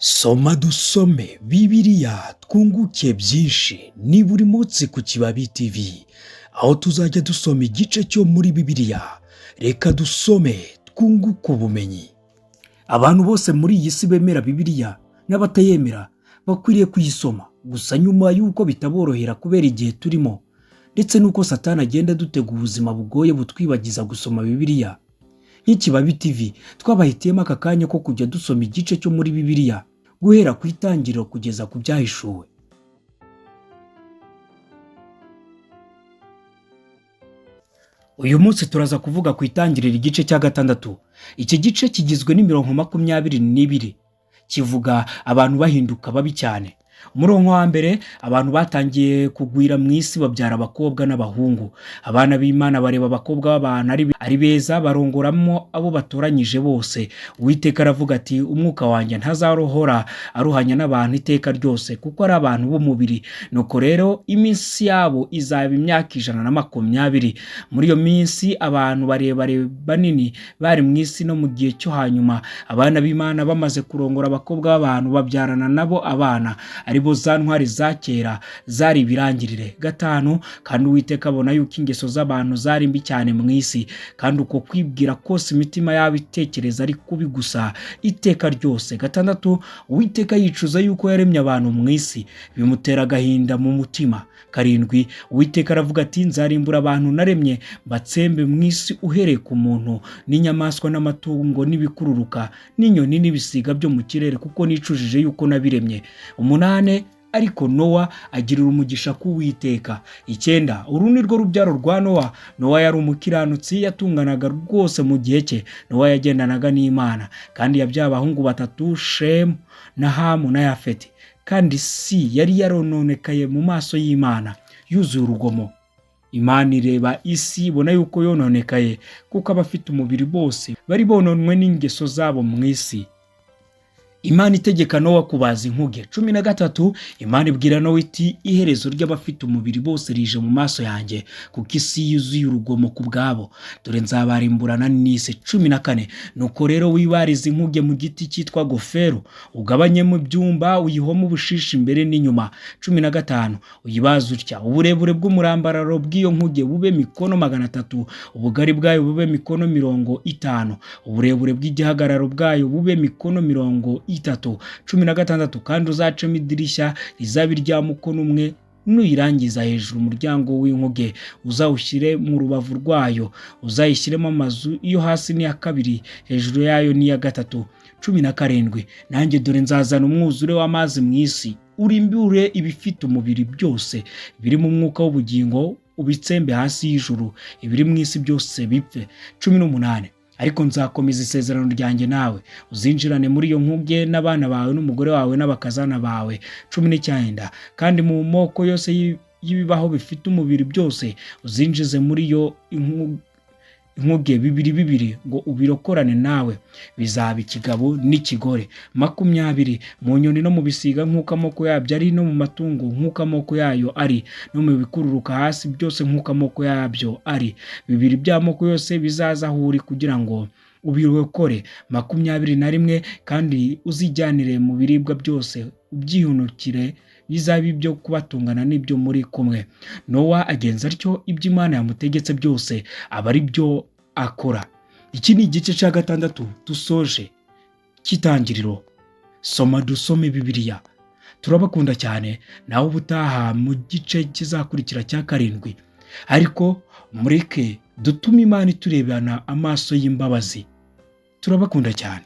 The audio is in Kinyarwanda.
Soma dusome Bibiliya twunguke byinshi ni buri munsi ku Kibabi TV, aho tuzajya dusoma igice cyo muri Bibiliya. Reka dusome twunguke ubumenyi. Abantu bose muri iyi si bemera Bibiliya n'abatayemera bakwiriye kuyisoma, gusa nyuma y'uko bitaborohera kubera igihe turimo ndetse n'uko Satani agenda dutega ubuzima bugoye butwibagiza gusoma Bibiliya. Nk'ikibabi TV twabahitiyemo aka kanya ko kujya dusoma igice cyo muri Bibiliya guhera ku itangiriro kugeza ku byahishuwe. Uyu munsi turaza kuvuga ku itangiriro igice cya 6. Iki gice kigizwe n'imirongo 22, kivuga abantu bahinduka babi cyane. Umurongo wa mbere, abantu batangiye kugwira mu isi babyara abakobwa n'abahungu. Abana b'Imana bareba abakobwa b'abantu ari beza barongoramo abo batoranyije bose. Uwiteka aravuga ati, umwuka wanjye ntazarohora aruhanya n'abantu iteka ryose, kuko ari abantu b'umubiri. Nuko rero iminsi yabo izaba imyaka 120. Muri iyo minsi abantu barebare banini bari mu isi no mu gihe cyo hanyuma, abana b'Imana bamaze kurongora abakobwa b'abantu babyarana nabo abana, aribo za ntwari za kera zari ibirangirire. 5, kandi Uwiteka abona yuko ingeso z'abantu zari mbi cyane mu isi, kandi uko kwibwira kose imitima yabo itekereza ari kubi gusa iteka ryose. 6, Uwiteka yicuza yuko yaremye abantu mu isi, bimutera agahinda mu mutima. 7, Uwiteka aravuga ati, nzarimbura abantu naremye batsembe mu isi, uhereye ku muntu n'inyamaswa n'amatungo n'ibikururuka n'inyoni n'ibisiga byo mu kirere, kuko nicujije yuko nabiremye. 8, ariko Nowa agirira umugisha k'Uwiteka. 9, uru ni rwo rubyaro rwa Nowa. Nowa yari umukiranutsi, yatunganaga rwose mu gihe cye. Nowa yagendanaga n'Imana, kandi yabyaye abahungu 3, Shemu na Hamu na Yafeti. Kandi si yari yarononekaye mu maso y'Imana, yuzuye urugomo. Imana ireba isi ibona yuko yononekaye, kuko abafite umubiri bose bari bononwe n'ingeso zabo mu isi. Imana itegeka Nowa kubaza inkuge. 13, Imana ibwira Nowa iti, iherezo ry'abafite umubiri bose rije mu maso yanjye, kuko isi yuzuye urugomo ku bwabo, dore nzabarimburana n'isi. 14, nuko rero wibariza inkuge mu giti cyitwa gofero, ugabanyemo ibyumba, uyihome ubushishi imbere n'inyuma. 15, uyibaze utya, uburebure bw'umurambararo bw'iyo nkuge bube mikono 300, ubugari bwayo bube mikono 50, uburebure bw'igihagararo bwayo bube mikono 30. 16, kandi uzacemo idirishya rizaba irya mukono umwe, nuyirangiza hejuru umuryango w'inkuge uzawushyire mu rubavu rwayo, uzayishyiremo amazu, iyo hasi n'iya kabiri, hejuru yayo n'iya gatatu. 17, nanjye dore nzazana umwuzure w'amazi mu isi, urimbure ibifite umubiri byose biri mu mwuka w'ubugingo, ubitsembe hasi y'ijuru, ibiri mu isi byose bipfe. 18, ariko nzakomeza isezerano ryanjye nawe, uzinjirane muri iyo nkuge n'abana bawe n'umugore wawe n'abakazana bawe. 19, kandi mu moko yose y'ibibaho bifite umubiri byose uzinjize muri iyo inkuge bibiri, ngo ubirokorane nawe, bizaba ikigabo n'ikigore. 20, mu nyoni no mu bisiga nk'uko amoko yabyo ari, no mu matungo nk'uko amoko yayo ari, no mu bikururuka hasi byose nk'uko amoko yabyo ari, 2 by'amoko yose bizaza aho uri kugira ngo ubirokore. 21, kandi uzijyanire mu biribwa byose, ubyihunukire, bizaba ibyo kubatungana n'ibyo muri kumwe. Nowa agenza atyo, ibyo Imana yamutegetse byose aba ari byo akora. Iki ni igice cya 6 dusoje cy'itangiriro. Soma dusome Bibiliya. Turabakunda cyane, nawe ubutaha mu gice kizakurikira cya 7. Ariko mureke dutume Imana iturebana amaso y'imbabazi. Turabakunda cyane.